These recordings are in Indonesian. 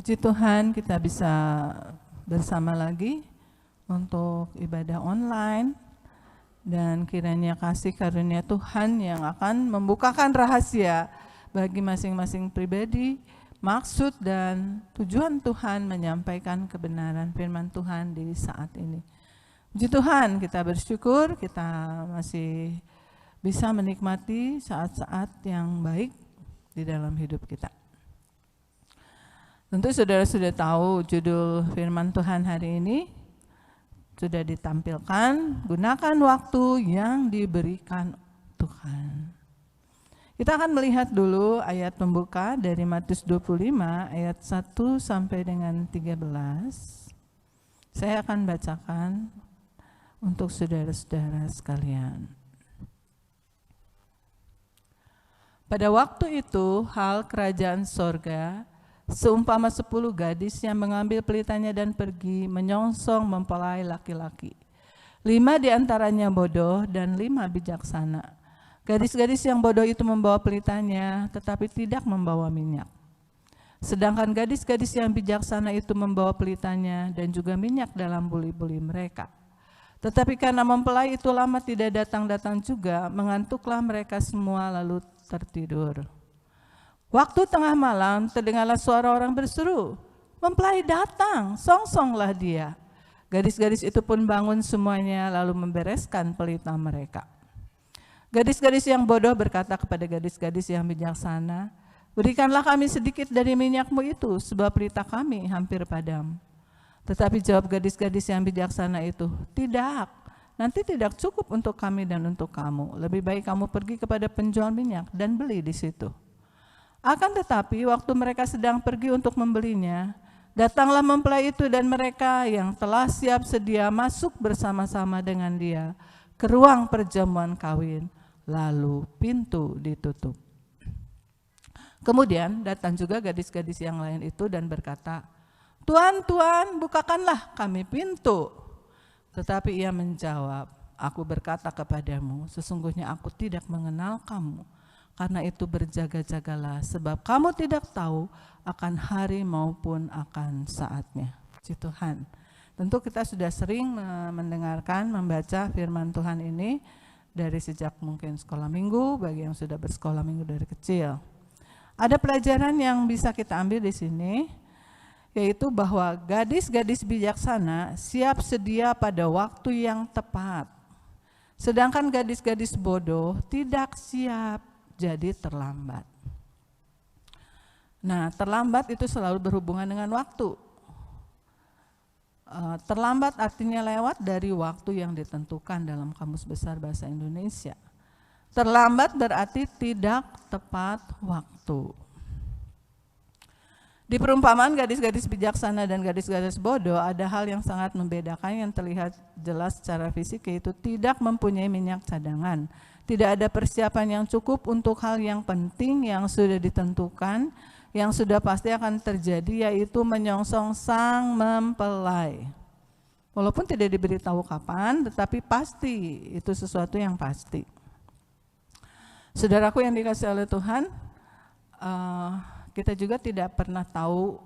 Puji Tuhan kita bisa bersama lagi untuk ibadah online, dan kiranya kasih karunia Tuhan yang akan membukakan rahasia bagi masing-masing pribadi, maksud dan tujuan Tuhan menyampaikan kebenaran firman Tuhan di saat ini. Puji Tuhan, kita bersyukur kita masih bisa menikmati saat-saat yang baik di dalam hidup kita. Tentu saudara sudah tahu judul firman Tuhan hari ini sudah ditampilkan, gunakan waktu yang diberikan Tuhan. Kita akan melihat dulu ayat pembuka dari Matius 25 ayat 1 sampai dengan 13. Saya akan bacakan untuk saudara-saudara sekalian. Pada waktu itu, hal kerajaan sorga seumpama 10 gadis yang mengambil pelitanya dan pergi menyongsong mempelai laki-laki. 5 diantaranya bodoh dan 5 bijaksana. Gadis-gadis yang bodoh itu membawa pelitanya tetapi tidak membawa minyak. Sedangkan gadis-gadis yang bijaksana itu membawa pelitanya dan juga minyak dalam buli-buli mereka. Tetapi karena mempelai itu lama tidak datang-datang juga, mengantuklah mereka semua lalu tertidur. Waktu tengah malam terdengarlah suara orang berseru, "Mempelai datang, songsonglah dia." Gadis-gadis itu pun bangun semuanya lalu membereskan pelita mereka. Gadis-gadis yang bodoh berkata kepada gadis-gadis yang bijaksana, "Berikanlah kami sedikit dari minyakmu itu, sebab pelita kami hampir padam." Tetapi jawab gadis-gadis yang bijaksana itu, "Tidak, nanti tidak cukup untuk kami dan untuk kamu. Lebih baik kamu pergi kepada penjual minyak dan beli di situ." Akan tetapi waktu mereka sedang pergi untuk membelinya, datanglah mempelai itu dan mereka yang telah siap sedia masuk bersama-sama dengan dia ke ruang perjamuan kawin, lalu pintu ditutup. Kemudian datang juga gadis-gadis yang lain itu dan berkata, "Tuan, Tuan, bukakanlah kami pintu." Tetapi ia menjawab, "Aku berkata kepadamu, sesungguhnya aku tidak mengenal kamu. Karena itu berjaga-jagalah, sebab kamu tidak tahu akan hari maupun akan saatnya." Puji Tuhan. Tentu kita sudah sering mendengarkan, membaca firman Tuhan ini dari sejak mungkin sekolah minggu, bagi yang sudah bersekolah minggu dari kecil. Ada pelajaran yang bisa kita ambil di sini, yaitu bahwa gadis-gadis bijaksana siap sedia pada waktu yang tepat. Sedangkan gadis-gadis bodoh tidak siap, jadi terlambat. Nah, terlambat itu selalu berhubungan dengan waktu. Terlambat artinya lewat dari waktu yang ditentukan dalam Kamus Besar Bahasa Indonesia. Terlambat berarti tidak tepat waktu. Di perumpamaan gadis-gadis bijaksana dan gadis-gadis bodoh, ada hal yang sangat membedakan yang terlihat jelas secara fisik, yaitu tidak mempunyai minyak cadangan. Tidak ada persiapan yang cukup untuk hal yang penting yang sudah ditentukan, yang sudah pasti akan terjadi, yaitu menyongsong sang mempelai. Walaupun tidak diberitahu kapan, tetapi pasti, itu sesuatu yang pasti. Saudaraku yang dikasihi oleh Tuhan, kita juga tidak pernah tahu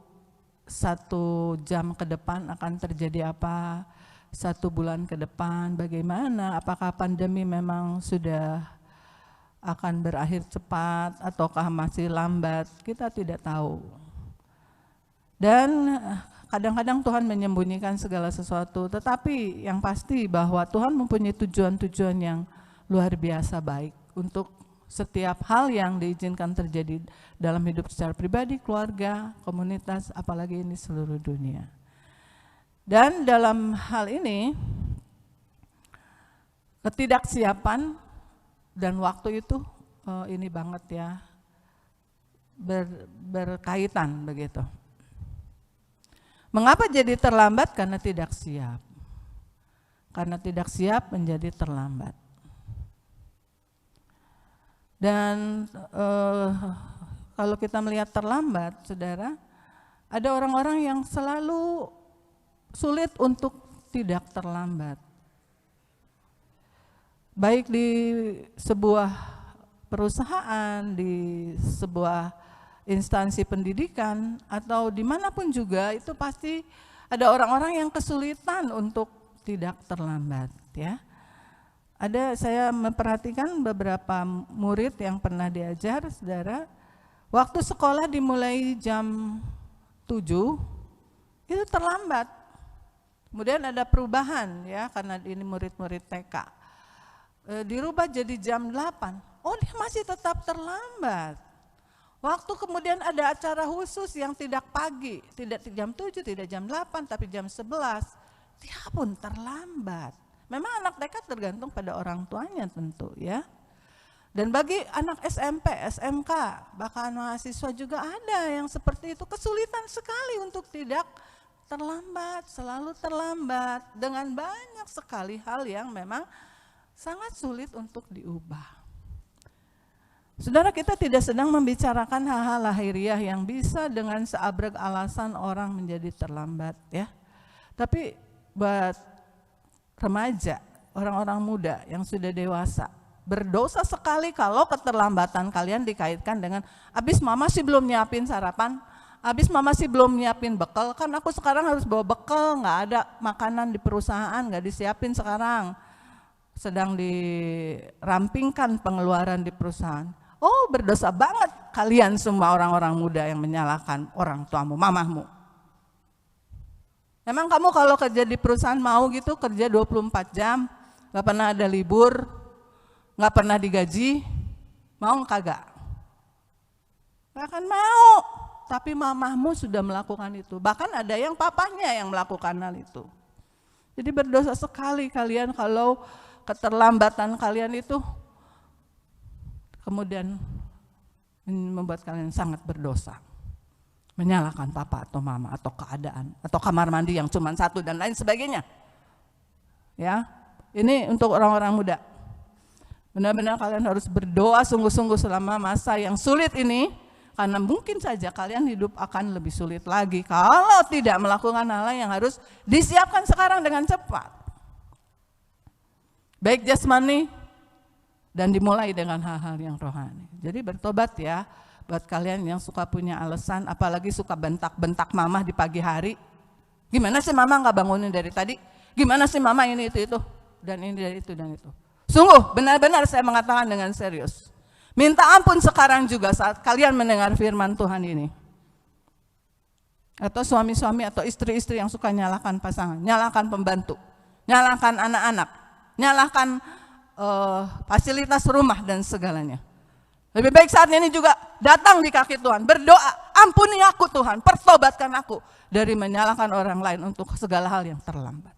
1 jam ke depan akan terjadi apa, 1 bulan ke depan bagaimana, apakah pandemi memang sudah akan berakhir cepat ataukah masih lambat, kita tidak tahu. Dan kadang-kadang Tuhan menyembunyikan segala sesuatu, tetapi yang pasti bahwa Tuhan mempunyai tujuan-tujuan yang luar biasa baik untuk setiap hal yang diizinkan terjadi dalam hidup secara pribadi, keluarga, komunitas, apalagi ini seluruh dunia. Dan dalam hal ini, ketidaksiapan dan waktu itu ini banget ya, berkaitan begitu. Mengapa jadi terlambat? Karena tidak siap. Karena tidak siap menjadi terlambat. Dan kalau kita melihat terlambat, saudara, ada orang-orang yang selalu sulit untuk tidak terlambat. Baik di sebuah perusahaan, di sebuah instansi pendidikan atau dimanapun juga, itu pasti ada orang-orang yang kesulitan untuk tidak terlambat, ya. Saya memperhatikan beberapa murid yang pernah diajar, saudara, waktu sekolah dimulai jam 7, itu terlambat. Kemudian ada perubahan, ya, karena ini murid-murid TK. Dirubah jadi jam 8. Oh, dia masih tetap terlambat. Waktu kemudian ada acara khusus yang tidak pagi, tidak jam 7, tidak jam 8, tapi jam 11, dia pun terlambat. Memang anak TK tergantung pada orang tuanya tentu, ya. Dan bagi anak SMP, SMK, bahkan mahasiswa juga ada yang seperti itu, kesulitan sekali untuk tidak terlambat, selalu terlambat, dengan banyak sekali hal yang memang sangat sulit untuk diubah. Saudara, kita tidak sedang membicarakan hal-hal lahiriah yang bisa dengan seabrek alasan orang menjadi terlambat, ya. Tapi buat remaja, orang-orang muda yang sudah dewasa, berdosa sekali kalau keterlambatan kalian dikaitkan dengan habis mama sih belum nyiapin sarapan, habis mama sih belum nyiapin bekal, kan aku sekarang harus bawa bekal, nggak ada makanan di perusahaan, nggak disiapin sekarang, sedang dirampingkan pengeluaran di perusahaan. Oh, berdosa banget kalian semua orang-orang muda yang menyalahkan orang tuamu, mamahmu. Emang kamu kalau kerja di perusahaan mau gitu, kerja 24 jam, gak pernah ada libur, gak pernah digaji, mau kagak? Gak akan mau, tapi mamahmu sudah melakukan itu. Bahkan ada yang papahnya yang melakukan hal itu. Jadi berdosa sekali kalian kalau keterlambatan kalian itu kemudian membuat kalian sangat berdosa. Menyalahkan papa atau mama atau keadaan atau kamar mandi yang cuma satu dan lain sebagainya. Ya, ini untuk orang-orang muda. Benar-benar kalian harus berdoa sungguh-sungguh selama masa yang sulit ini, karena mungkin saja kalian hidup akan lebih sulit lagi kalau tidak melakukan hal yang harus disiapkan sekarang dengan cepat. Baik jasmani dan dimulai dengan hal-hal yang rohani. Jadi bertobat, ya. Buat kalian yang suka punya alasan, apalagi suka bentak-bentak mama di pagi hari. Gimana sih mama gak bangunin dari tadi? Gimana sih mama ini itu, dan ini dari itu dan itu. Sungguh benar-benar saya mengatakan dengan serius. Minta ampun sekarang juga saat kalian mendengar firman Tuhan ini. Atau suami-suami atau istri-istri yang suka nyalahkan pasangan, nyalahkan pembantu, nyalahkan anak-anak, nyalahkan fasilitas rumah dan segalanya. Lebih baik saat ini juga datang di kaki Tuhan, berdoa, ampuni aku Tuhan, pertobatkan aku dari menyalahkan orang lain untuk segala hal yang terlambat.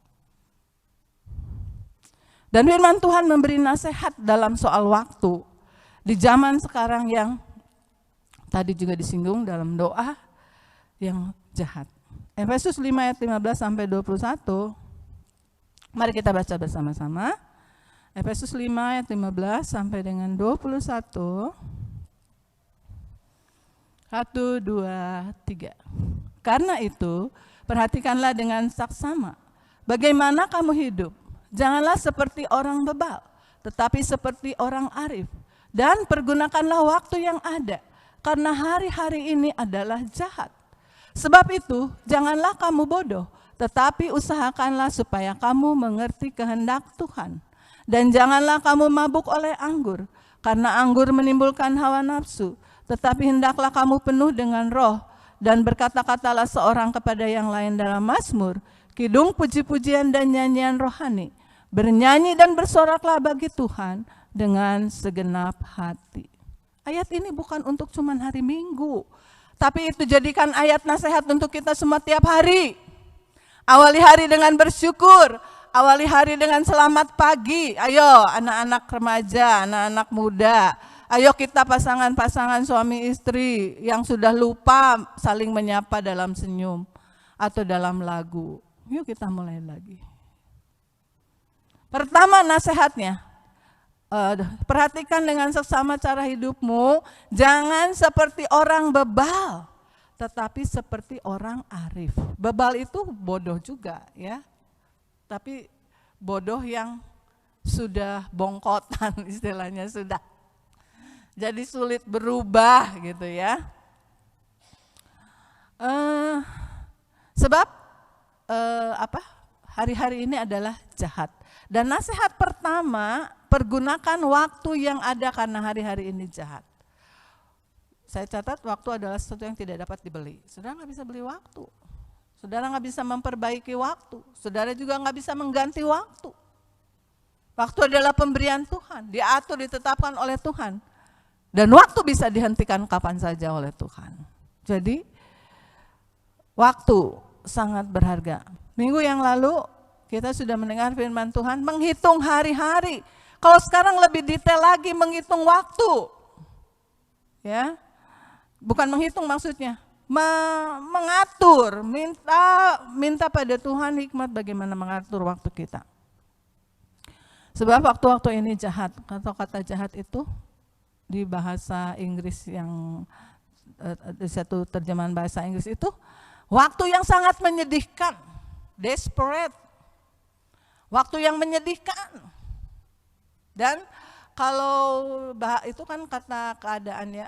Dan firman Tuhan memberi nasihat dalam soal waktu di zaman sekarang yang tadi juga disinggung dalam doa yang jahat. Efesus 5 ayat 15 sampai 21. Mari kita baca bersama-sama. Efesus 5 ayat 15 sampai dengan 21. 1, 2, 3. Karena itu, perhatikanlah dengan saksama bagaimana kamu hidup. Janganlah seperti orang bebal, tetapi seperti orang arif. Dan pergunakanlah waktu yang ada, karena hari-hari ini adalah jahat. Sebab itu, janganlah kamu bodoh, tetapi usahakanlah supaya kamu mengerti kehendak Tuhan. Dan janganlah kamu mabuk oleh anggur, karena anggur menimbulkan hawa nafsu, tetapi hendaklah kamu penuh dengan roh, dan berkata-katalah seorang kepada yang lain dalam mazmur, kidung puji-pujian dan nyanyian rohani, bernyanyi dan bersoraklah bagi Tuhan dengan segenap hati. Ayat ini bukan untuk cuman hari Minggu, tapi itu jadikan ayat nasihat untuk kita semua tiap hari. Awali hari dengan bersyukur, awali hari dengan selamat pagi. Ayo anak-anak remaja, anak-anak muda, ayo kita pasangan-pasangan suami istri yang sudah lupa saling menyapa dalam senyum atau dalam lagu. Yuk kita mulai lagi. Pertama nasihatnya, perhatikan dengan seksama cara hidupmu, jangan seperti orang bebal, tetapi seperti orang arif. Bebal itu bodoh juga ya, tapi bodoh yang sudah bongkotan istilahnya, sudah jadi sulit berubah gitu ya. Eh, sebab hari-hari ini adalah jahat. Dan nasihat pertama, pergunakan waktu yang ada karena hari-hari ini jahat. Saya catat waktu adalah sesuatu yang tidak dapat dibeli. Saudara nggak bisa beli waktu. Saudara nggak bisa memperbaiki waktu. Saudara juga nggak bisa mengganti waktu. Waktu adalah pemberian Tuhan, diatur, ditetapkan oleh Tuhan. Dan waktu bisa dihentikan kapan saja oleh Tuhan. Jadi, waktu sangat berharga. Minggu yang lalu, kita sudah mendengar firman Tuhan, menghitung hari-hari. Kalau sekarang lebih detail lagi, menghitung waktu. Ya, bukan menghitung maksudnya, mengatur, minta pada Tuhan hikmat bagaimana mengatur waktu kita. Sebab waktu-waktu ini jahat, kata jahat itu di bahasa Inggris yang di satu terjemahan bahasa Inggris itu waktu yang sangat menyedihkan, desperate, waktu yang menyedihkan. Dan kalau itu kan kata keadaannya,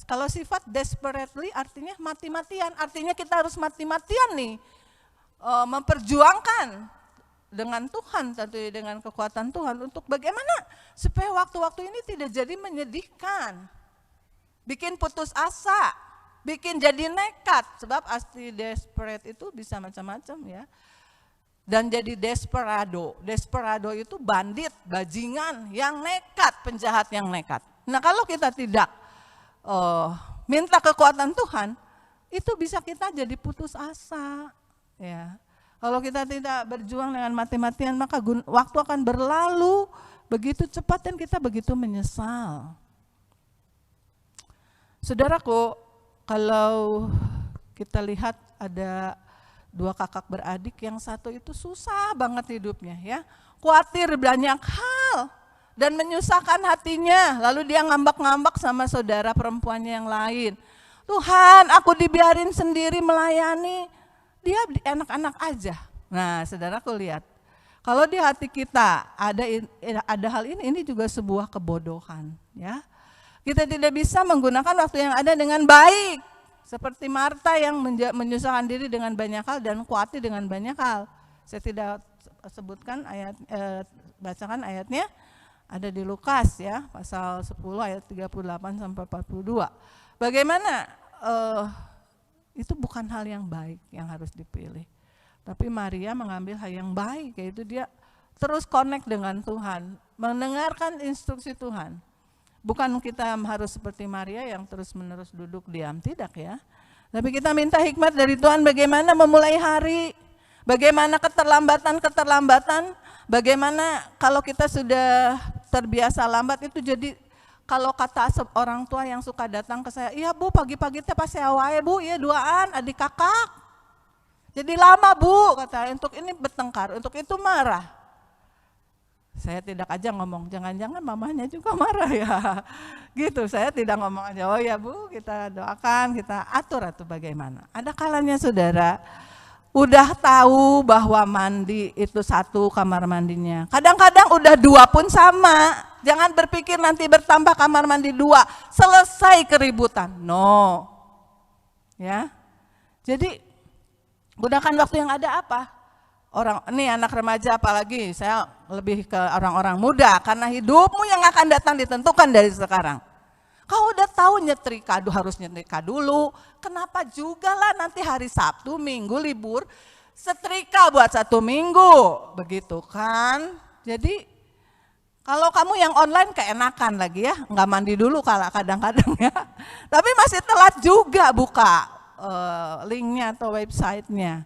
kalau sifat desperately artinya mati-matian, artinya kita harus mati-matian nih, memperjuangkan dengan Tuhan, tentunya dengan kekuatan Tuhan untuk bagaimana supaya waktu-waktu ini tidak jadi menyedihkan, bikin putus asa, bikin jadi nekat, sebab asli desperate itu bisa macam-macam ya. Dan jadi desperado itu bandit, bajingan yang nekat, penjahat yang nekat. Nah kalau kita tidak minta kekuatan Tuhan, itu bisa kita jadi putus asa ya. Kalau kita tidak berjuang dengan mati-matian, maka waktu akan berlalu begitu cepat dan kita begitu menyesal. Saudaraku, kalau kita lihat ada dua kakak beradik, yang satu itu susah banget hidupnya ya, khawatir banyak hal dan menyusahkan hatinya, lalu dia ngambek-ngambek sama saudara perempuannya yang lain. Tuhan, aku dibiarin sendiri melayani, dia enak-enak aja. Nah, saudaraku lihat, kalau di hati kita ada hal ini juga sebuah kebodohan ya. Kita tidak bisa menggunakan waktu yang ada dengan baik. Seperti Marta yang menyusahkan diri dengan banyak hal dan khawatir dengan banyak hal. Saya tidak sebutkan bacakan ayatnya, ada di Lukas ya, pasal 10 ayat 38 sampai 42. Bagaimana itu bukan hal yang baik yang harus dipilih. Tapi Maria mengambil hal yang baik, yaitu dia terus connect dengan Tuhan, mendengarkan instruksi Tuhan. Bukan kita harus seperti Maria yang terus-menerus duduk diam, tidak ya. Tapi kita minta hikmat dari Tuhan bagaimana memulai hari, bagaimana keterlambatan, bagaimana kalau kita sudah terbiasa lambat itu jadi, kalau kata orang tua yang suka datang ke saya, iya Bu pagi-pagi teh pas saya wae Bu, iya duaan adik kakak. Jadi lama Bu, kata untuk ini bertengkar, untuk itu marah. Saya tidak aja ngomong, jangan-jangan mamanya juga marah ya. Gitu, saya tidak ngomong aja, oh ya Bu kita doakan, kita atur atau bagaimana. Ada kalanya saudara, udah tahu bahwa mandi itu satu kamar mandinya. Kadang-kadang udah dua pun sama. Jangan berpikir nanti bertambah kamar mandi dua, selesai keributan. No. Ya. Jadi gunakan waktu yang ada apa? Ini anak remaja apalagi, saya lebih ke orang-orang muda, karena hidupmu yang akan datang ditentukan dari sekarang. Kau udah tahu nyetrika, harus nyetrika dulu, kenapa juga lah nanti hari Sabtu, Minggu libur, setrika buat 1 minggu, begitu kan. Jadi kalau kamu yang online keenakan lagi ya, nggak mandi dulu kadang-kadang ya. Tapi masih telat juga buka linknya atau websitenya.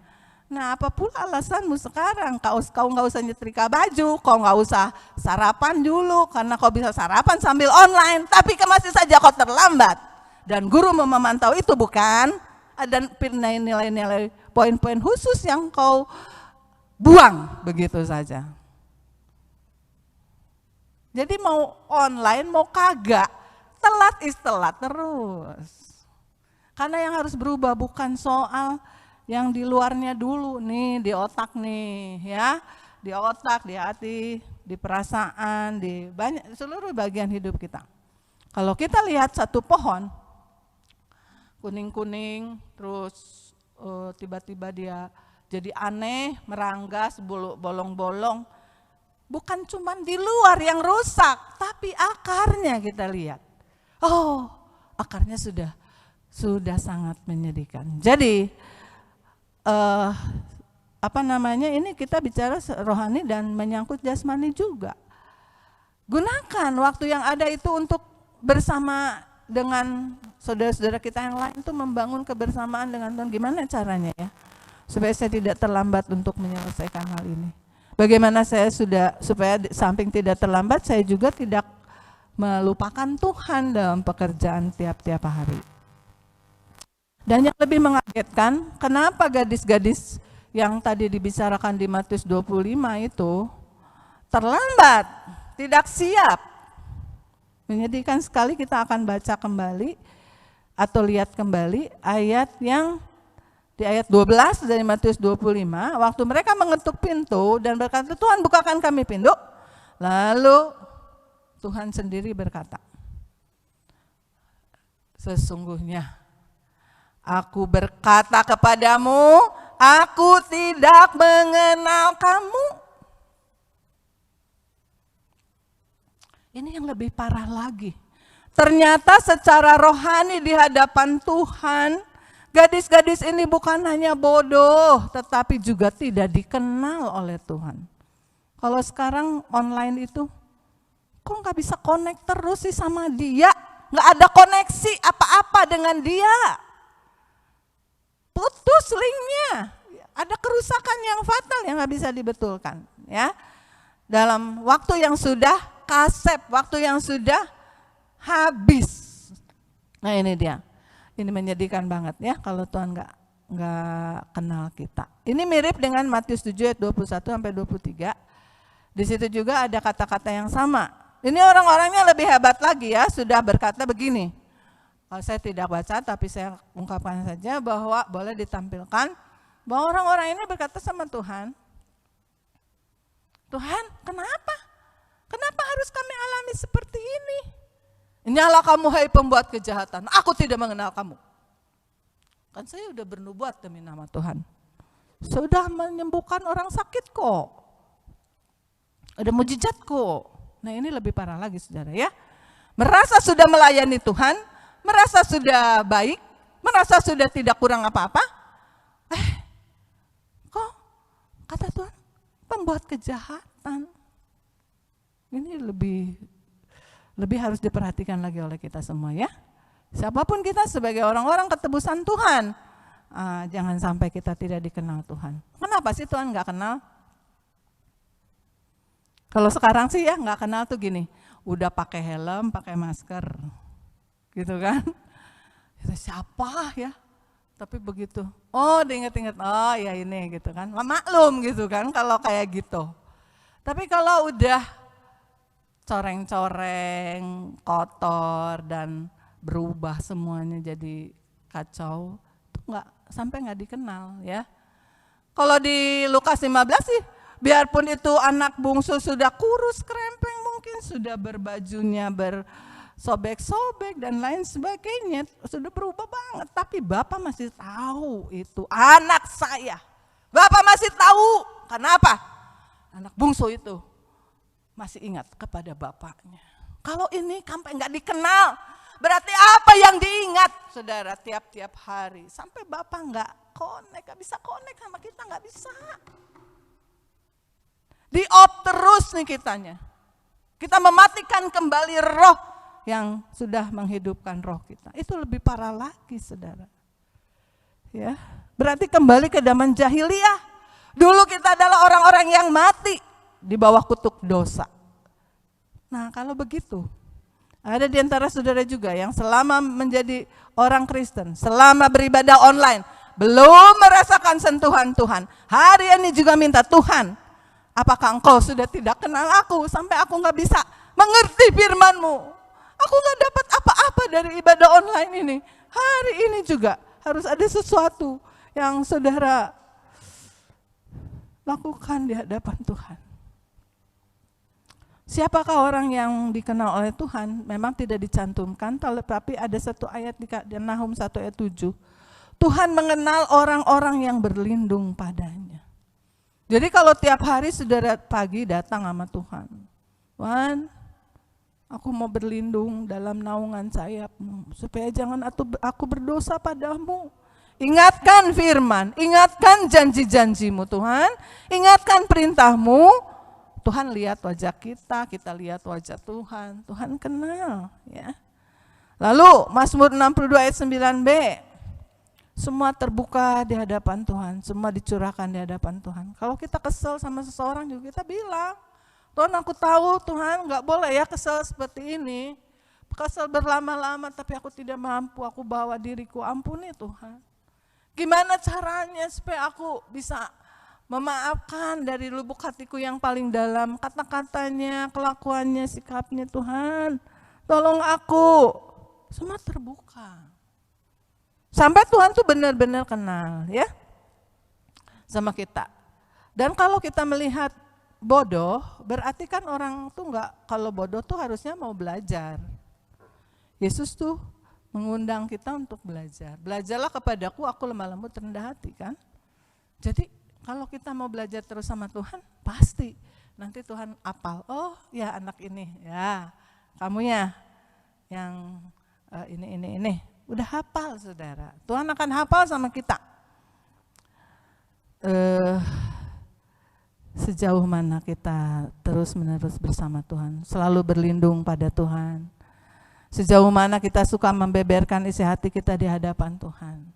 Nah apa pula alasanmu sekarang, kau nggak usah nyetrika baju, kau nggak usah sarapan dulu, karena kau bisa sarapan sambil online, tapi masih saja kau terlambat. Dan guru memantau itu bukan, ada nilai-nilai poin-poin khusus yang kau buang begitu saja. Jadi mau online mau kagak, telat is telat terus. Karena yang harus berubah bukan soal yang di luarnya dulu nih, di otak nih ya, di otak, di hati, di perasaan, di seluruh bagian hidup kita. Kalau kita lihat satu pohon, kuning-kuning, terus tiba-tiba dia jadi aneh, meranggas, bolong-bolong. Bukan cuma di luar yang rusak, tapi akarnya kita lihat. Oh, akarnya sudah sangat menyedihkan. Jadi ini kita bicara rohani dan menyangkut jasmani juga. Gunakan waktu yang ada itu untuk bersama dengan saudara-saudara kita yang lain tuh membangun kebersamaan dengan Tuhan. Gimana caranya ya? Supaya saya tidak terlambat untuk menyelesaikan hal ini. Bagaimana supaya samping tidak terlambat, saya juga tidak melupakan Tuhan dalam pekerjaan tiap-tiap hari. Dan yang lebih mengagetkan, kenapa gadis-gadis yang tadi dibicarakan di Matius 25 itu terlambat, tidak siap. Menyedihkan sekali. Kita akan baca kembali atau lihat kembali ayat yang di ayat 12 dari Matius 25, waktu mereka mengetuk pintu dan berkata, Tuhan bukakan kami pintu. Lalu Tuhan sendiri berkata, sesungguhnya aku berkata kepadamu, aku tidak mengenal kamu. Ini yang lebih parah lagi. Ternyata secara rohani di hadapan Tuhan, gadis-gadis ini bukan hanya bodoh, tetapi juga tidak dikenal oleh Tuhan. Kalau sekarang online itu, kok nggak bisa connect terus sih sama dia? Nggak ada koneksi apa-apa dengan dia. Putus linknya, ada kerusakan yang fatal yang nggak bisa dibetulkan. Ya, dalam waktu yang sudah kasep, waktu yang sudah habis. Nah ini dia. Ini menyedihkan banget ya kalau Tuhan nggak kenal kita. Ini mirip dengan Matius 7 ayat 21 sampai 23. Di situ juga ada kata-kata yang sama. Ini orang-orangnya lebih hebat lagi ya, sudah berkata begini. Kalau saya tidak baca tapi saya ungkapkan saja bahwa boleh ditampilkan bahwa orang-orang ini berkata sama Tuhan, Tuhan, kenapa? Kenapa harus kami alami seperti ini? Nyala kamu hai pembuat kejahatan, aku tidak mengenal kamu. Kan saya sudah bernubuat demi nama Tuhan. Sudah menyembuhkan orang sakit kok. Ada mujizat kok. Nah ini lebih parah lagi saudara ya. Merasa sudah melayani Tuhan, merasa sudah baik, merasa sudah tidak kurang apa-apa. Kok kata Tuhan, pembuat kejahatan. Ini lebih harus diperhatikan lagi oleh kita semua ya. Siapapun kita sebagai orang-orang ketebusan Tuhan, jangan sampai kita tidak dikenal Tuhan. Kenapa sih Tuhan nggak kenal? Kalau sekarang sih ya nggak kenal tuh gini, udah pakai helm, pakai masker, gitu kan? Itu siapa ya? Tapi begitu, oh diinget-inget, oh ya ini gitu kan, maklum gitu kan kalau kayak gitu. Tapi kalau udah coreng-coreng, kotor dan berubah semuanya jadi kacau, itu sampai nggak dikenal ya. Kalau di Lukas 15 sih, biarpun itu anak bungsu sudah kurus, krempeng mungkin, sudah berbajunya bersobek-sobek dan lain sebagainya, sudah berubah banget, tapi Bapak masih tahu itu anak saya. Bapak masih tahu, kenapa? Anak bungsu itu masih ingat kepada bapaknya. Kalau ini sampai nggak dikenal, berarti apa yang diingat, saudara, tiap-tiap hari sampai bapak nggak bisa connect sama kita, nggak bisa. Di off terus nih kitanya. Kita mematikan kembali roh yang sudah menghidupkan roh kita. Itu lebih parah lagi, saudara. Ya, berarti kembali ke zaman jahiliyah. Dulu kita adalah orang-orang yang mati di bawah kutuk dosa. Nah kalau begitu, ada di antara saudara juga yang selama menjadi orang Kristen, selama beribadah online, belum merasakan sentuhan Tuhan. Hari ini juga minta Tuhan, apakah engkau sudah tidak kenal aku sampai aku gak bisa mengerti firman-Mu? Aku gak dapat apa-apa dari ibadah online ini. Hari ini juga harus ada sesuatu yang saudara lakukan di hadapan Tuhan. Siapakah orang yang dikenal oleh Tuhan? Memang tidak dicantumkan, tetapi ada satu ayat di Nahum 1 ayat 7. Tuhan mengenal orang-orang yang berlindung padanya. Jadi kalau tiap hari saudara pagi datang sama Tuhan, Tuhan, aku mau berlindung dalam naungan sayap-Mu, supaya jangan aku berdosa padamu. Ingatkan firman, ingatkan janji-janji-Mu Tuhan, ingatkan perintah-Mu. Tuhan lihat wajah kita, kita lihat wajah Tuhan, Tuhan kenal. Ya. Lalu Mazmur 62 ayat 9b, semua terbuka di hadapan Tuhan, semua dicurahkan di hadapan Tuhan. Kalau kita kesel sama seseorang juga kita bilang, Tuhan aku tahu Tuhan nggak boleh ya kesel seperti ini. Kesel berlama-lama tapi aku tidak mampu, aku bawa diriku, ampuni Tuhan. Gimana caranya supaya aku bisa memaafkan dari lubuk hatiku yang paling dalam, kata-katanya, kelakuannya, sikapnya, Tuhan tolong aku. Semua terbuka. Sampai Tuhan tuh benar-benar kenal ya sama kita. Dan kalau kita melihat bodoh, berarti kan orang tuh kalau bodoh tuh harusnya mau belajar. Yesus tuh mengundang kita untuk belajar. Belajarlah kepadaku, aku lemah lembut rendah hati kan. Jadi kalau kita mau belajar terus sama Tuhan, pasti nanti Tuhan apal. Oh ya anak ini, ya kamu ya yang ini. Udah hafal saudara. Tuhan akan hafal sama kita. Sejauh mana kita terus menerus bersama Tuhan, selalu berlindung pada Tuhan. Sejauh mana kita suka membeberkan isi hati kita di hadapan Tuhan.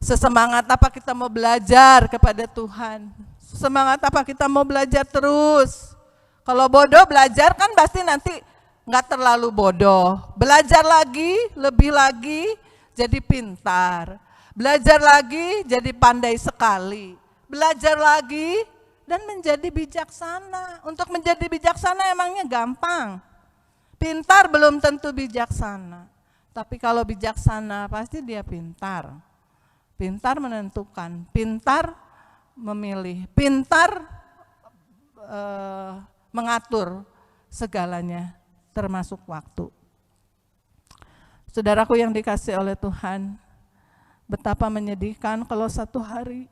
Sesemangat apa kita mau belajar kepada Tuhan. Semangat apa kita mau belajar terus. Kalau bodoh belajar kan pasti nanti nggak terlalu bodoh. Belajar lagi, lebih lagi, jadi pintar. Belajar lagi, jadi pandai sekali. Belajar lagi, dan menjadi bijaksana. Untuk menjadi bijaksana emangnya gampang. Pintar belum tentu bijaksana. Tapi kalau bijaksana pasti dia pintar. Pintar menentukan, pintar memilih, pintar mengatur segalanya termasuk waktu. Saudaraku yang dikasih oleh Tuhan, betapa menyedihkan kalau satu hari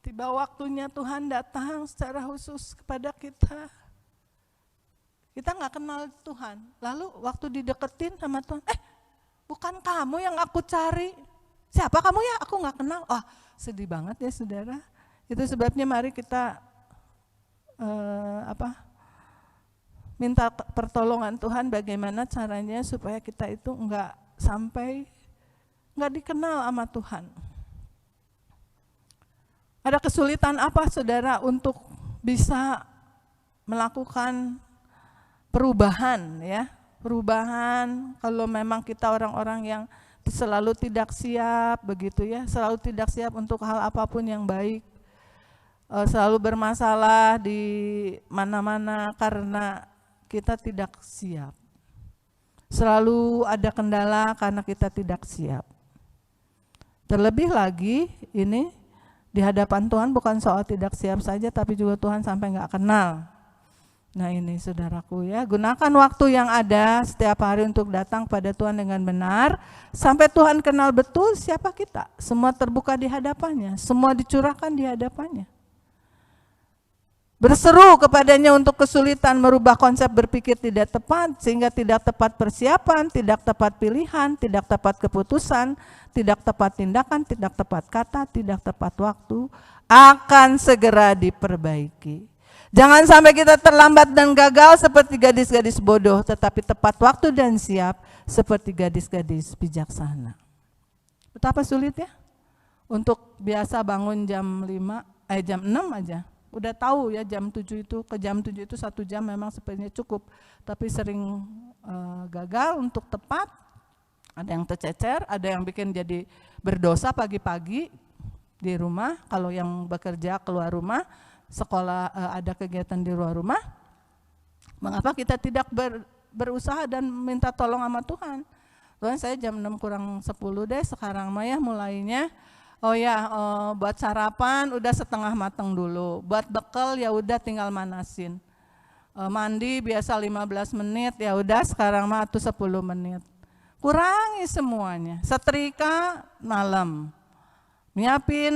tiba waktunya Tuhan datang secara khusus kepada kita. Kita nggak kenal Tuhan, lalu waktu dideketin sama Tuhan, bukan kamu yang aku cari. Siapa kamu ya? Aku nggak kenal. Oh, sedih banget ya saudara. Itu sebabnya mari kita minta pertolongan Tuhan bagaimana caranya supaya kita itu nggak dikenal sama Tuhan. Ada kesulitan apa saudara untuk bisa melakukan perubahan ya? Perubahan kalau memang kita orang-orang yang selalu tidak siap begitu ya, selalu tidak siap untuk hal apapun yang baik, selalu bermasalah di mana-mana karena kita tidak siap, selalu ada kendala karena kita tidak siap. Terlebih lagi ini di hadapan Tuhan bukan soal tidak siap saja, tapi juga Tuhan sampai nggak kenal. Nah ini saudaraku ya, gunakan waktu yang ada setiap hari untuk datang pada Tuhan dengan benar, sampai Tuhan kenal betul siapa kita. Semua terbuka di hadapannya, semua dicurahkan di hadapannya. Berseru kepadanya untuk kesulitan merubah konsep berpikir tidak tepat, sehingga tidak tepat persiapan, tidak tepat pilihan, tidak tepat keputusan, tidak tepat tindakan, tidak tepat kata, tidak tepat waktu, akan segera diperbaiki. Jangan sampai kita terlambat dan gagal seperti gadis-gadis bodoh, tetapi tepat waktu dan siap seperti gadis-gadis bijaksana. Betapa sulit ya untuk biasa bangun jam 6 aja. Udah tahu ya jam 7 itu, ke jam 7 itu 1 jam memang sebenarnya cukup, tapi sering gagal untuk tepat. Ada yang tercecer, ada yang bikin jadi berdosa pagi-pagi di rumah, kalau yang bekerja keluar rumah, sekolah ada kegiatan di luar rumah. Mengapa kita tidak berusaha dan minta tolong sama Tuhan? Tuhan, saya jam 6 kurang 10 deh sekarang mah ya mulainya. Buat sarapan udah setengah matang dulu. Buat bekal ya udah tinggal manasin. Mandi biasa 15 menit, ya udah sekarang mah tuh 10 menit. Kurangi semuanya. Setrika malam. Nyiapin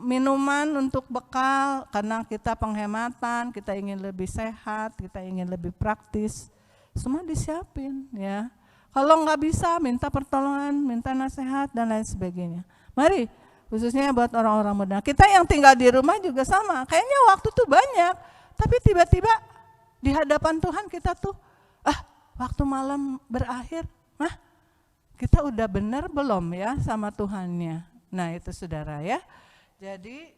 minuman untuk bekal karena kita penghematan, kita ingin lebih sehat, kita ingin lebih praktis. Semua disiapin ya. Kalau nggak bisa minta pertolongan, minta nasihat dan lain sebagainya. Mari, khususnya buat orang-orang muda. Kita yang tinggal di rumah juga sama. Kayaknya waktu tuh banyak, tapi tiba-tiba di hadapan Tuhan kita tuh, waktu malam berakhir, kita udah benar belum ya sama Tuhannya? Nah itu saudara ya, jadi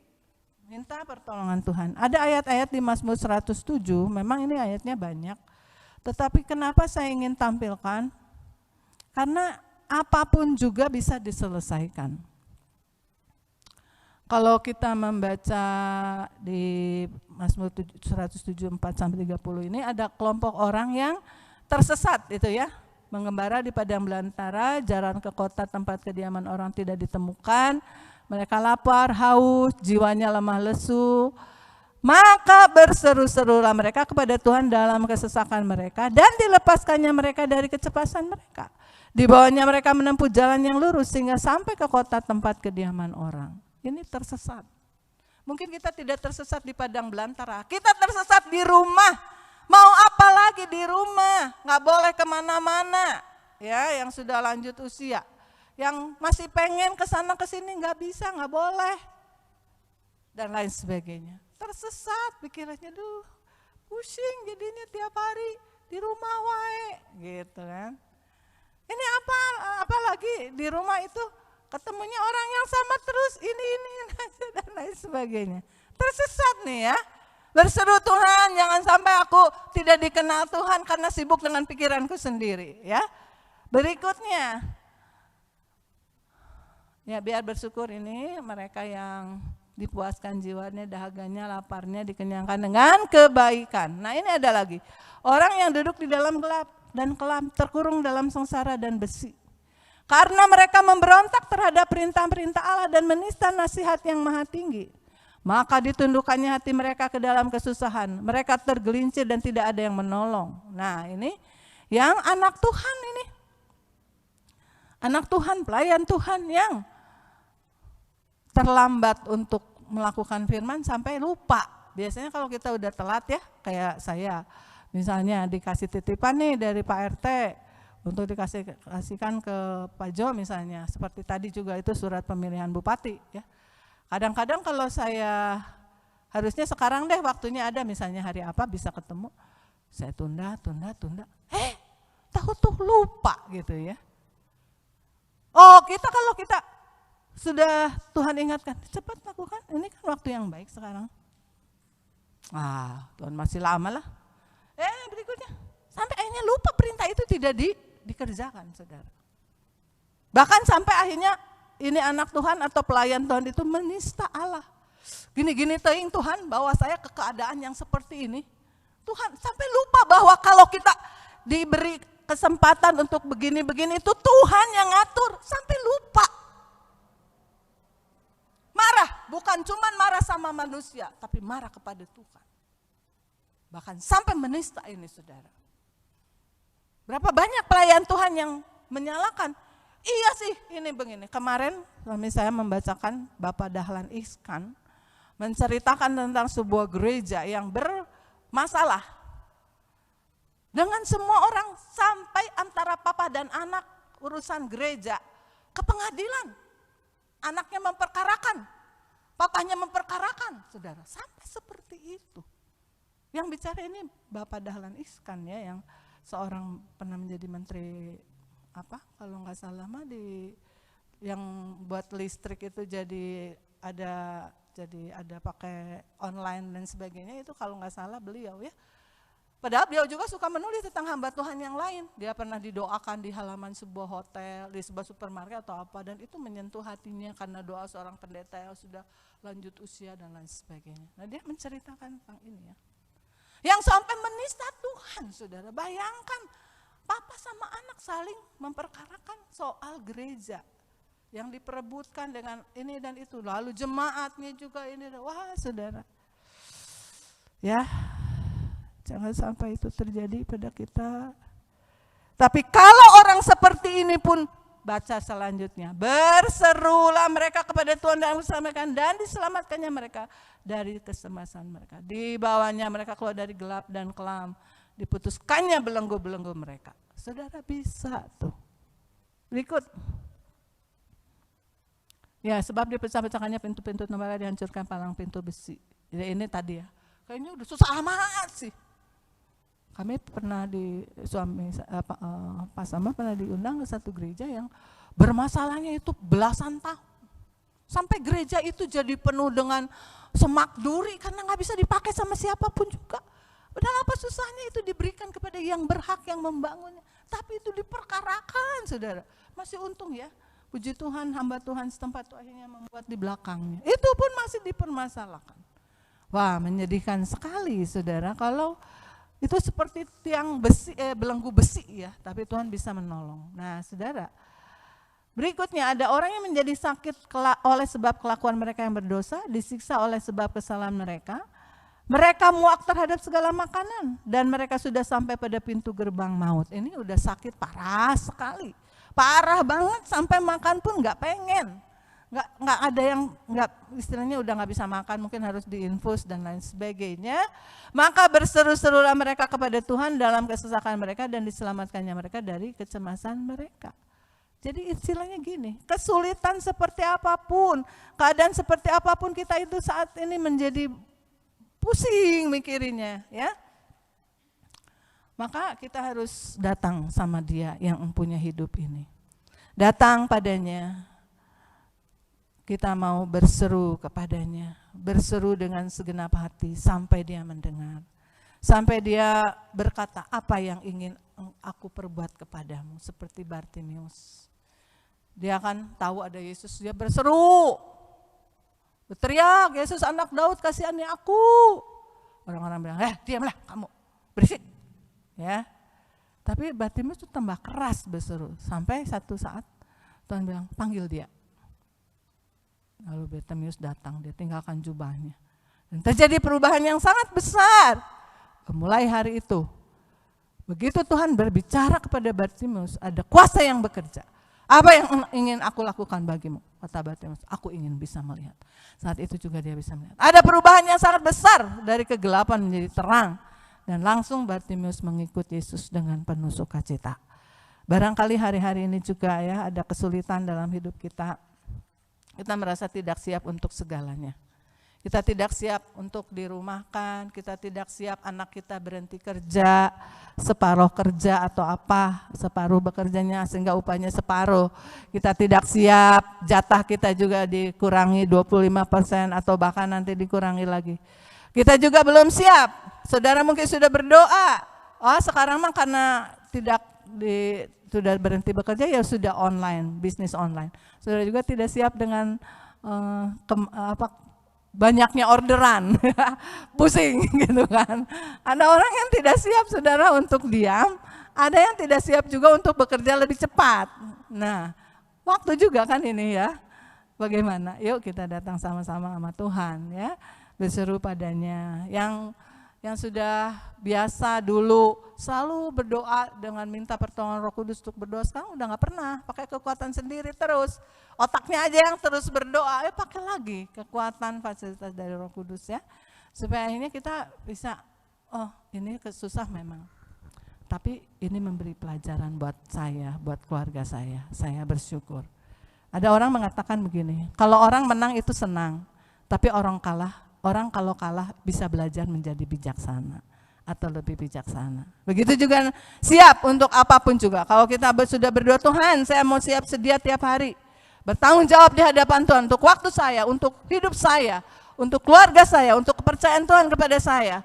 minta pertolongan Tuhan. Ada ayat-ayat di Mazmur 107, memang ini ayatnya banyak. Tetapi kenapa saya ingin tampilkan? Karena apapun juga bisa diselesaikan. Kalau kita membaca di Mazmur 174-30 ini ada kelompok orang yang tersesat itu ya. Mengembara di padang belantara, jalan ke kota tempat kediaman orang tidak ditemukan. Mereka lapar, haus, jiwanya lemah lesu. Maka berseru-serulah mereka kepada Tuhan dalam kesesakan mereka dan dilepaskannya mereka dari kecepatan mereka. Dibawanya mereka menempuh jalan yang lurus sehingga sampai ke kota tempat kediaman orang. Ini tersesat. Mungkin kita tidak tersesat di padang belantara, kita tersesat di rumah. Mau apa lagi di rumah, nggak boleh kemana-mana, ya yang sudah lanjut usia, yang masih pengen kesana kesini nggak bisa, nggak boleh, dan lain sebagainya. Tersesat pikirannya, pusing jadinya tiap hari di rumah wae, gitu kan. Ini apalagi di rumah itu ketemunya orang yang sama terus, ini dan lain sebagainya. Tersesat nih ya. Berseru Tuhan, jangan sampai aku tidak dikenal Tuhan karena sibuk dengan pikiranku sendiri ya. Berikutnya, ya biar bersyukur ini mereka yang dipuaskan jiwanya, dahaganya, laparnya dikenyangkan dengan kebaikan. Nah ini ada lagi, orang yang duduk di dalam gelap dan kelam, terkurung dalam sengsara dan besi. Karena mereka memberontak terhadap perintah-perintah Allah dan menista nasihat yang maha tinggi. Maka ditundukkannya hati mereka ke dalam kesusahan. Mereka tergelincir dan tidak ada yang menolong. Nah ini yang anak Tuhan ini. Anak Tuhan, pelayan Tuhan yang terlambat untuk melakukan firman sampai lupa. Biasanya kalau kita udah telat ya, kayak saya. Misalnya dikasih titipan nih dari Pak RT untuk dikasihkan ke Pak Jo misalnya. Seperti tadi juga itu surat pemilihan bupati ya. Kadang-kadang kalau saya harusnya sekarang deh waktunya ada, misalnya hari apa bisa ketemu, saya tunda. Tahu tuh lupa gitu ya. Oh kalau kita sudah Tuhan ingatkan, cepat lakukan, ini kan waktu yang baik sekarang. Tuhan masih lama lah. Berikutnya, sampai akhirnya lupa perintah itu tidak dikerjakan saudara. Bahkan sampai akhirnya ini anak Tuhan atau pelayan Tuhan itu menista Allah. Gini-gini teing Tuhan bawa saya ke keadaan yang seperti ini. Tuhan sampai lupa bahwa kalau kita diberi kesempatan untuk begini-begini itu Tuhan yang ngatur. Sampai lupa. Marah, bukan cuma marah sama manusia, tapi marah kepada Tuhan. Bahkan sampai menista ini saudara. Berapa banyak pelayan Tuhan yang menyalahkan? Iya sih, ini begini. Kemarin suami saya membacakan Bapak Dahlan Iskan menceritakan tentang sebuah gereja yang bermasalah dengan semua orang sampai antara papa dan anak urusan gereja ke pengadilan. Anaknya memperkarakan, papanya memperkarakan, saudara. Sampai seperti itu. Yang bicara ini Bapak Dahlan Iskan ya, yang seorang pernah menjadi menteri kalau nggak salah mah yang buat listrik itu jadi ada pakai online dan sebagainya, itu kalau nggak salah beliau ya. Padahal beliau juga suka menulis tentang hamba Tuhan yang lain. Dia pernah didoakan di halaman sebuah hotel, di sebuah supermarket atau apa, dan itu menyentuh hatinya karena doa seorang pendeta yang sudah lanjut usia dan lain sebagainya. Nah dia menceritakan tentang ini ya. Yang sampai menista Tuhan saudara, bayangkan. Papa sama anak saling memperkarakan soal gereja yang diperebutkan dengan ini dan itu. Lalu jemaatnya juga ini. Wah saudara. Ya, Jangan sampai itu terjadi pada kita. Tapi kalau orang seperti ini pun, baca selanjutnya, berserulah mereka kepada Tuhan dan diselamatkan, dan diselamatkannya mereka dari kesemasan mereka. Dibawanya mereka keluar dari gelap dan kelam, diputuskannya belenggu-belenggu mereka. Saudara bisa tuh. Berikut. Ya, sebab dipecah-pecahkannya pintu-pintu tembaga, dihancurkan palang pintu besi. Jadi ini tadi ya, kayaknya udah susah amat sih. Kami pernah Pak Sama pernah diundang ke satu gereja yang bermasalahnya itu belasan tahun. Sampai gereja itu jadi penuh dengan semak duri karena nggak bisa dipakai sama siapapun juga. Padahal apa susahnya itu diberikan kepada yang berhak yang membangunnya. Tapi itu diperkarakan, saudara. Masih untung ya, puji Tuhan, hamba Tuhan setempat itu akhirnya membuat di belakangnya. Itu pun masih dipermasalahkan. Wah, menyedihkan sekali, saudara, kalau itu seperti tiang besi, belenggu besi ya, tapi Tuhan bisa menolong. Nah, saudara, berikutnya ada orang yang menjadi sakit oleh sebab kelakuan mereka yang berdosa, disiksa oleh sebab kesalahan mereka. Mereka muak terhadap segala makanan dan mereka sudah sampai pada pintu gerbang maut. Ini udah sakit parah sekali, parah banget sampai makan pun nggak pengen. Nggak ada yang nggak, istilahnya udah nggak bisa makan, mungkin harus diinfus dan lain sebagainya. Maka berseru-serulah mereka kepada Tuhan dalam kesesakan mereka dan diselamatkannya mereka dari kecemasan mereka. Jadi istilahnya gini, kesulitan seperti apapun, keadaan seperti apapun kita itu saat ini menjadi pusing mikirinnya ya. Maka kita harus datang sama Dia yang mempunyai hidup ini. Datang padanya. Kita mau berseru kepadanya, berseru dengan segenap hati sampai Dia mendengar. Sampai Dia berkata, apa yang ingin aku perbuat kepadamu, seperti Bartimius. Dia kan tahu ada Yesus, dia berseru, berteriak, Yesus anak Daud kasihani aku. Orang-orang bilang, diamlah kamu, berisik. Ya. Tapi Bartimius itu tambah keras berseru, sampai satu saat Tuhan bilang, panggil dia. Lalu Bartimius datang, dia tinggalkan jubahnya. Dan terjadi perubahan yang sangat besar. Mulai hari itu, begitu Tuhan berbicara kepada Bartimius, ada kuasa yang bekerja. Apa yang ingin aku lakukan bagimu? Kata Bartimius, aku ingin bisa melihat. Saat itu juga dia bisa melihat. Ada perubahan yang sangat besar dari kegelapan menjadi terang. Dan langsung Bartimius mengikut Yesus dengan penuh sukacita. Barangkali hari-hari ini juga ya ada kesulitan dalam hidup kita. Kita merasa tidak siap untuk segalanya. Kita tidak siap untuk dirumahkan, kita tidak siap anak kita berhenti kerja, separuh kerja atau apa, separuh bekerjanya sehingga upahnya separuh. Kita tidak siap, jatah kita juga dikurangi 25% atau bahkan nanti dikurangi lagi. Kita juga belum siap. Saudara mungkin sudah berdoa, sekarang mah karena sudah berhenti bekerja ya sudah online, bisnis online. Saudara juga tidak siap dengan banyaknya orderan, pusing gitu kan. Ada orang yang tidak siap saudara untuk diam, ada yang tidak siap juga untuk bekerja lebih cepat. Nah, waktu juga kan ini ya. Bagaimana? Yuk kita datang sama-sama sama Tuhan ya, berseru padanya. Yang sudah biasa dulu selalu berdoa dengan minta pertolongan Roh Kudus untuk berdoa, sekarang udah nggak pernah, pakai kekuatan sendiri terus. Otaknya aja yang terus berdoa, pakai lagi kekuatan fasilitas dari Roh Kudus ya. Supaya akhirnya kita bisa, ini susah memang. Tapi ini memberi pelajaran buat saya, buat keluarga saya bersyukur. Ada orang mengatakan begini, kalau orang menang itu senang, tapi orang kalau kalah bisa belajar menjadi bijaksana atau lebih bijaksana. Begitu juga siap untuk apapun juga. Kalau kita sudah berdoa, Tuhan saya mau siap sedia tiap hari, bertanggung jawab di hadapan Tuhan untuk waktu saya, untuk hidup saya, untuk keluarga saya, untuk kepercayaan Tuhan kepada saya.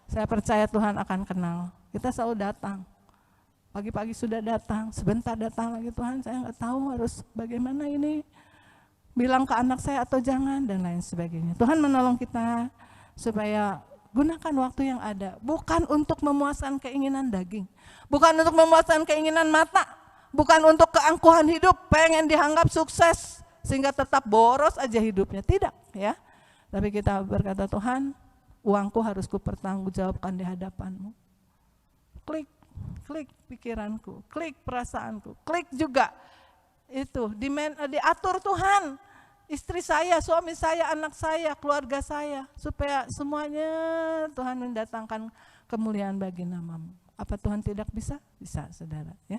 Saya percaya Tuhan akan kenal. Kita selalu datang. Pagi-pagi sudah datang, sebentar datang lagi, Tuhan saya nggak tahu harus bagaimana ini. Bilang ke anak saya atau jangan dan lain sebagainya. Tuhan menolong kita supaya gunakan waktu yang ada. Bukan untuk memuaskan keinginan daging. Bukan untuk memuaskan keinginan mata. Bukan untuk keangkuhan hidup, pengen dianggap sukses sehingga tetap boros aja hidupnya. Tidak ya. Tapi kita berkata Tuhan, uangku harus kupertanggungjawabkan di hadapan-Mu. Klik pikiranku, klik perasaanku, klik juga itu diatur Tuhan. Istri saya, suami saya, anak saya, keluarga saya, supaya semuanya Tuhan mendatangkan kemuliaan bagi nama-Mu. Apa Tuhan tidak bisa? Bisa, saudara. Ya,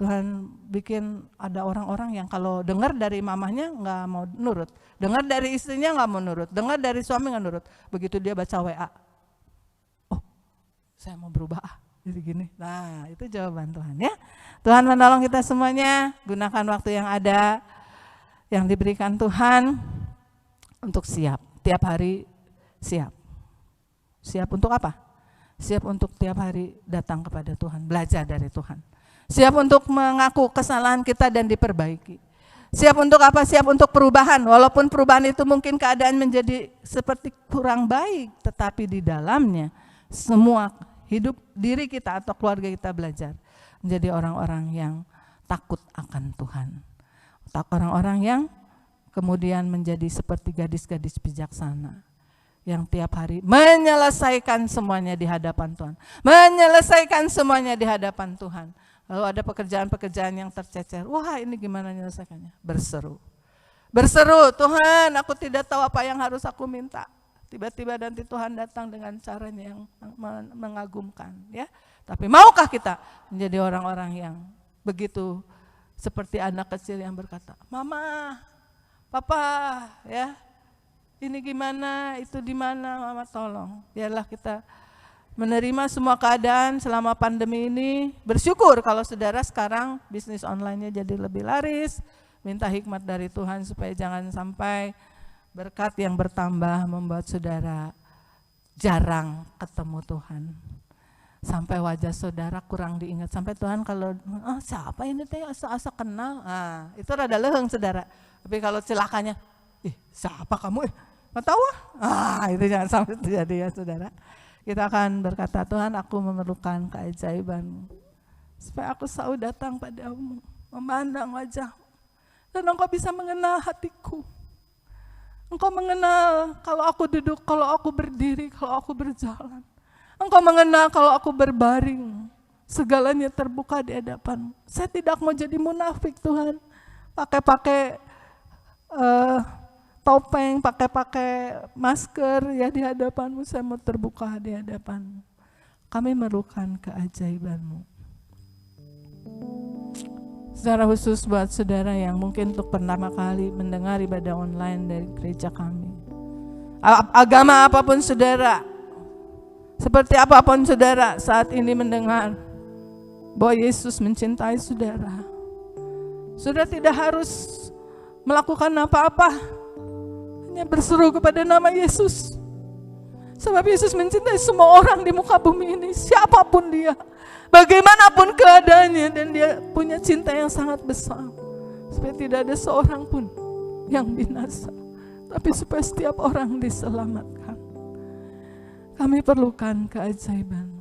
Tuhan bikin ada orang-orang yang kalau dengar dari mamahnya nggak mau nurut, dengar dari istrinya nggak mau nurut, dengar dari suami nggak nurut. Begitu dia baca WA, oh saya mau berubah, jadi gini. Nah itu jawaban Tuhan ya. Tuhan menolong kita semuanya, gunakan waktu yang ada, yang diberikan Tuhan untuk siap, tiap hari siap. Siap untuk apa? Siap untuk tiap hari datang kepada Tuhan, belajar dari Tuhan. Siap untuk mengaku kesalahan kita dan diperbaiki. Siap untuk apa? Siap untuk perubahan, walaupun perubahan itu mungkin keadaan menjadi seperti kurang baik, tetapi di dalamnya semua hidup diri kita atau keluarga kita belajar menjadi orang-orang yang takut akan Tuhan. Orang-orang yang kemudian menjadi seperti gadis-gadis bijaksana yang tiap hari menyelesaikan semuanya di hadapan Tuhan, menyelesaikan semuanya di hadapan Tuhan. Lalu ada pekerjaan-pekerjaan yang tercecer, wah ini gimana menyelesaikannya? Berseru, Tuhan aku tidak tahu apa yang harus aku minta. Tiba-tiba nanti Tuhan datang dengan caranya yang mengagumkan, ya. Tapi maukah kita menjadi orang-orang yang begitu seperti anak kecil yang berkata, Mama, Papa, ya, ini gimana, itu di mana, Mama tolong. Biarlah kita menerima semua keadaan selama pandemi ini. Bersyukur kalau saudara sekarang bisnis online-nya jadi lebih laris. Minta hikmat dari Tuhan supaya jangan sampai berkat yang bertambah membuat saudara jarang ketemu Tuhan. Sampai wajah saudara kurang diingat, sampai Tuhan kalau siapa ini teh asa-asa kenal, itu rada leheng saudara. Tapi kalau celakanya, siapa kamu? Nggak tahu? Itu jangan sampai terjadi ya saudara. Kita akan berkata, Tuhan aku memerlukan keajaiban-Mu, supaya aku selalu datang padamu, memandang wajah-Mu, dan Engkau bisa mengenal hatiku. Engkau mengenal kalau aku duduk, kalau aku berdiri, kalau aku berjalan. Engkau mengenal kalau aku berbaring, segalanya terbuka di hadapan-Mu. Saya tidak mau jadi munafik Tuhan, pakai topeng, pakai masker ya di hadapan-Mu. Saya mau terbuka di hadapan-Mu. Kami memerlukan keajaiban-Mu. Secara khusus buat saudara yang mungkin untuk pertama kali mendengar ibadah online dari gereja kami. Agama apapun saudara, seperti apapun saudara saat ini mendengar bahwa Yesus mencintai saudara, saudara tidak harus melakukan apa-apa, hanya berseru kepada nama Yesus. Sebab Yesus mencintai semua orang di muka bumi ini, siapapun dia, bagaimanapun keadaannya, dan dia punya cinta yang sangat besar, supaya tidak ada seorang pun yang binasa, tapi supaya setiap orang diselamatkan. Kami perlukan keajaiban.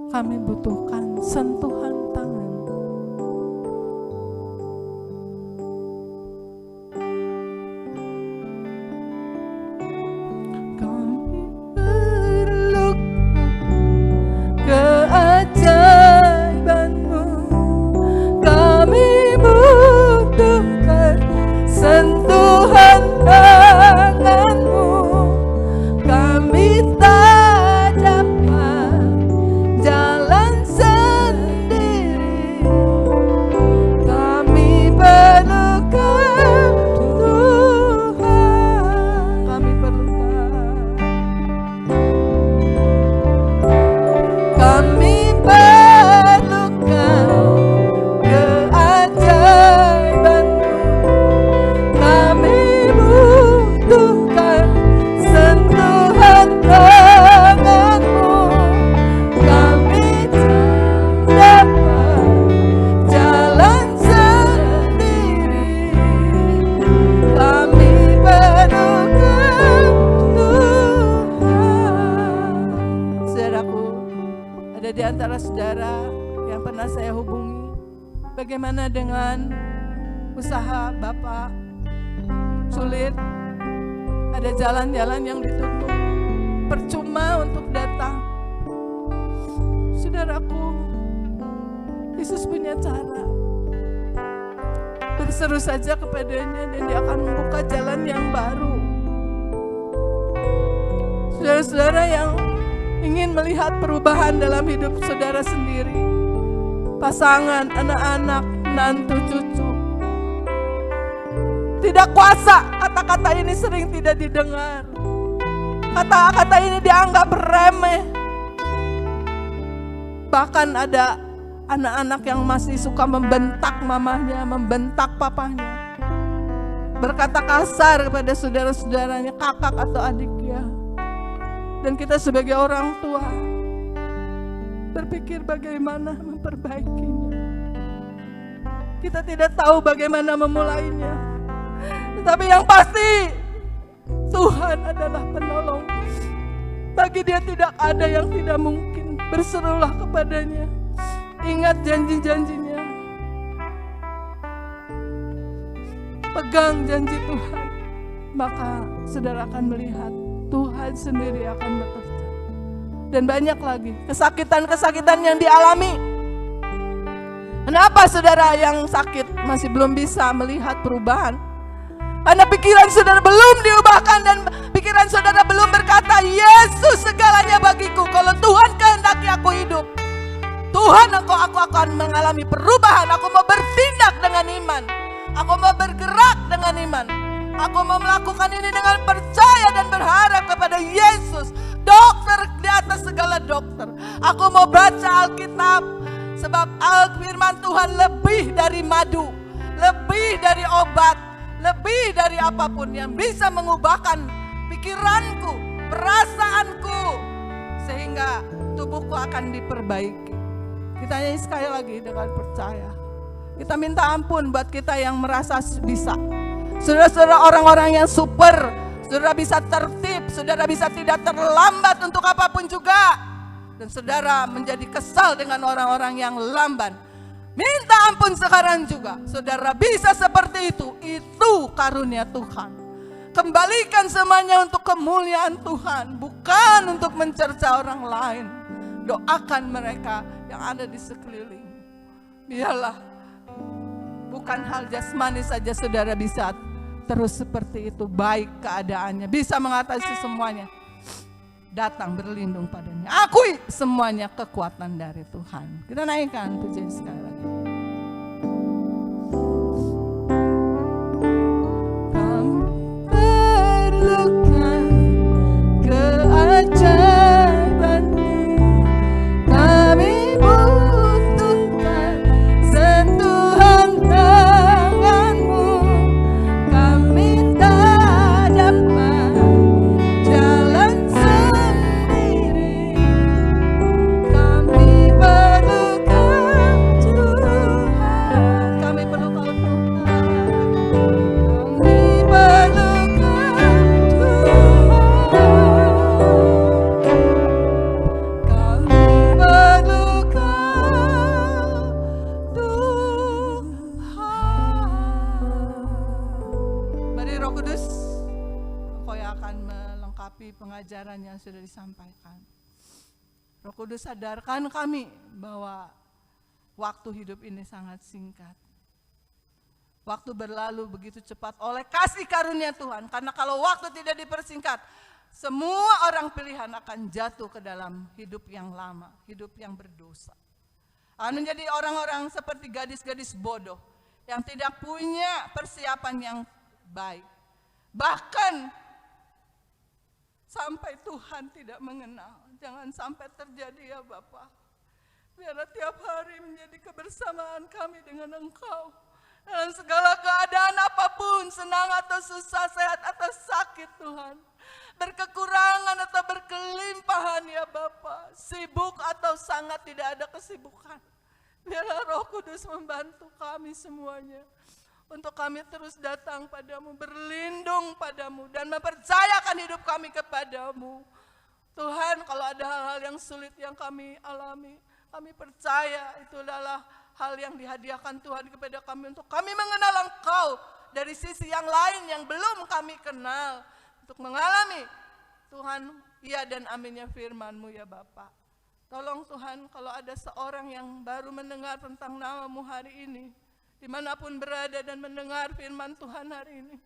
Kami butuhkan sentuhan tangan. Kami perlukan keajaiban-Mu. Kami butuhkan sentuhan tangan-Mu. Kami bagaimana dengan usaha Bapak sulit, ada jalan-jalan yang ditutup, percuma untuk datang. Saudaraku, Yesus punya cara. Berseru saja kepadanya dan Dia akan membuka jalan yang baru. Saudara-saudara yang ingin melihat perubahan dalam hidup saudara sendiri, pasangan, anak-anak, menantu, cucu, tidak kuasa, kata-kata ini sering tidak didengar. Kata-kata ini dianggap remeh. Bahkan ada anak-anak yang masih suka membentak mamahnya, membentak papahnya, berkata kasar kepada saudara-saudaranya, kakak atau adiknya. Dan kita sebagai orang tua berpikir bagaimana memperbaikinya. Kita tidak tahu bagaimana memulainya. Tetapi yang pasti Tuhan adalah penolong. Bagi Dia tidak ada yang tidak mungkin. Berserulah kepadanya. Ingat janji-janjinya. Pegang janji Tuhan. Maka saudara akan melihat Tuhan sendiri akan bekerja. Dan banyak lagi kesakitan-kesakitan yang dialami. Kenapa saudara yang sakit masih belum bisa melihat perubahan? Karena pikiran saudara belum diubahkan dan pikiran saudara belum berkata, Yesus segalanya bagiku. Kalau Tuhan kehendaki aku hidup, Tuhan aku akan mengalami perubahan. Aku mau bertindak dengan iman. Aku mau bergerak dengan iman. Aku mau melakukan ini dengan percaya dan berharap kepada Yesus, dokter di atas segala dokter. Aku mau baca Alkitab, sebab firman Tuhan lebih dari madu, lebih dari obat, lebih dari apapun yang bisa mengubahkan pikiranku, perasaanku, sehingga tubuhku akan diperbaiki. Kita nyanyi sekali lagi dengan percaya. Kita minta ampun buat kita yang merasa bisa. Saudara-saudara orang-orang yang super, saudara bisa tertib, saudara bisa tidak terlambat untuk apapun juga. Dan saudara menjadi kesal dengan orang-orang yang lamban. Minta ampun sekarang juga. Saudara bisa seperti itu karunia Tuhan. Kembalikan semuanya untuk kemuliaan Tuhan, bukan untuk mencerca orang lain. Doakan mereka yang ada di sekeliling. Biarlah bukan hal jasmani saja saudara bisa terus seperti itu, baik keadaannya, bisa mengatasi semuanya. Datang berlindung padanya. Akui semuanya kekuatan dari Tuhan. Kita naikkan pujian sekali lagi. Kami perlukan keajaiban-Mu. Kami butuhkan sentuhan tangan-Mu. Kami tak dapat jalan sendiri. Kami perlukan Tuhan. Kami perlukan Tuhan. Kami perlukan Tuhan. Kami perlukan Tuhan. Mari Roh Kudus, Engkau yang akan melengkapi pengajaran yang sudah disampaikan. Roh Kudus, sadarkan kami bahwa waktu hidup ini sangat singkat. Waktu berlalu begitu cepat oleh kasih karunia Tuhan. Karena kalau waktu tidak dipersingkat, semua orang pilihan akan jatuh ke dalam hidup yang lama, hidup yang berdosa. Akan menjadi orang-orang seperti gadis-gadis bodoh yang tidak punya persiapan yang baik. Bahkan sampai Tuhan tidak mengenal. Jangan sampai terjadi ya Bapa. Biarlah tiap hari menjadi kebersamaan kami dengan Engkau. Dalam segala keadaan apapun, senang atau susah, sehat atau sakit Tuhan. Berkekurangan atau berkelimpahan ya Bapa. Sibuk atau sangat tidak ada kesibukan. Biarlah Roh Kudus membantu kami semuanya. Untuk kami terus datang padamu, berlindung padamu, dan mempercayakan hidup kami kepadamu. Tuhan, kalau ada hal-hal yang sulit yang kami alami, kami percaya itu adalah hal yang dihadiahkan Tuhan kepada kami untuk kami mengenal Engkau dari sisi yang lain yang belum kami kenal. Untuk mengalami Tuhan, iya dan aminnya firman-Mu ya Bapa. Tolong Tuhan, kalau ada seorang yang baru mendengar tentang nama-Mu hari ini, dimanapun berada dan mendengar firman Tuhan hari ini,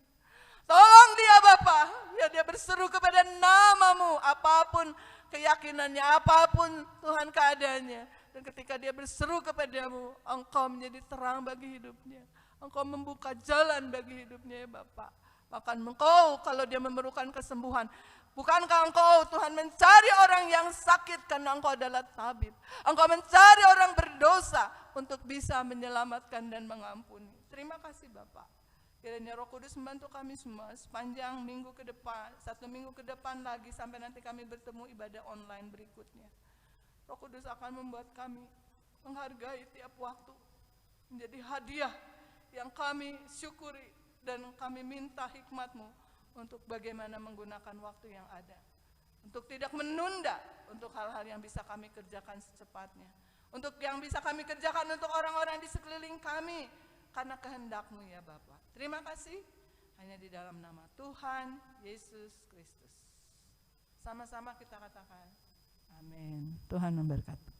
tolong dia Bapa, ya dia berseru kepada nama-Mu, apapun keyakinannya, apapun Tuhan keadaannya. Dan ketika dia berseru kepadamu, Engkau menjadi terang bagi hidupnya. Engkau membuka jalan bagi hidupnya ya Bapa. Bahkan Engkau kalau dia memerlukan kesembuhan, bukankah Engkau Tuhan mencari orang yang sakit karena Engkau adalah tabib. Engkau mencari orang berdosa untuk bisa menyelamatkan dan mengampuni. Terima kasih Bapak. Kiranya Roh Kudus membantu kami semua sepanjang minggu ke depan, 1 minggu ke depan lagi sampai nanti kami bertemu ibadah online berikutnya. Roh Kudus akan membuat kami menghargai tiap waktu menjadi hadiah yang kami syukuri dan kami minta hikmat-Mu untuk bagaimana menggunakan waktu yang ada. Untuk tidak menunda untuk hal-hal yang bisa kami kerjakan secepatnya. Untuk yang bisa kami kerjakan untuk orang-orang di sekeliling kami. Karena kehendak-Mu ya Bapa. Terima kasih. Hanya di dalam nama Tuhan Yesus Kristus. Sama-sama kita katakan amin. Tuhan memberkati.